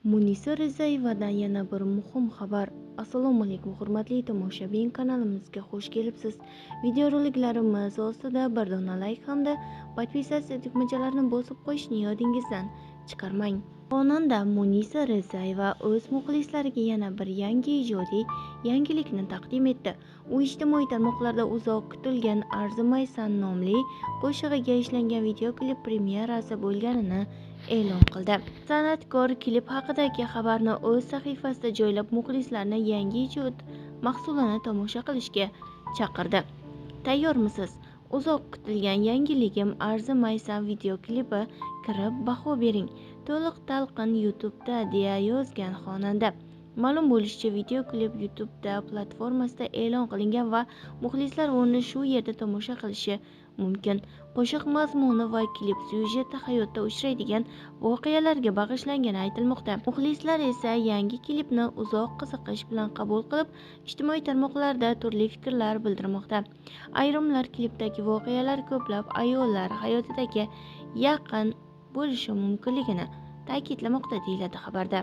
Munisa Rizayevadan yana bir muhim xabar. Assalomu alaykum hurmatli tomoshabin, kanalimizga xush kelibsiz. Videoroliklarimiz ostida bir dona like hamda podpisatsiya tugmachalarini bosib qo'yishni yodingizdan chiqarmang. Xonanda Munisa Rizayeva o'z muxlislariga yana bir yangi ijodiy yangilikni taqdim etdi. U ijtimoiy tarmoqlarda uzoq kutilgan Arzimaysan nomli qo'shig'iga ishlangan videoklip premyerasi bo'lganini e'lon qildi. San'atkor klip haqidagi xabarni o'z sahifasida joylab, muxlislarni yangi ijod mahsulini tomosha qilishga chaqirdi. Tayyormisiz? Uzoq kutilgan yangiligim Arzimaysan videoklipi, kirib baho bering. To'liq talqin YouTube'da, deya yozgan xonanda. Ma'lum bo'lishicha, videoklip YouTube platformasida e'lon qilingan va muxlislar uni shu yerda tomosha qilishi mumkin. Qo'shiq mazmuni va klip syujeti hayotda uchraydigan voqealarga bag'ishlangani aytilmoqda. Muxlislar esa yangi klipni uzoq qiziqish bilan qabul qilib, ijtimoiy tarmoqlarda turli fikrlar bildirmoqda. Ayrimlar klipdagi voqealar ko'plab ayollar hayotiga yaqin bo'lishi mumkinligini ta'kidlamoqda, deyiladi xabarda.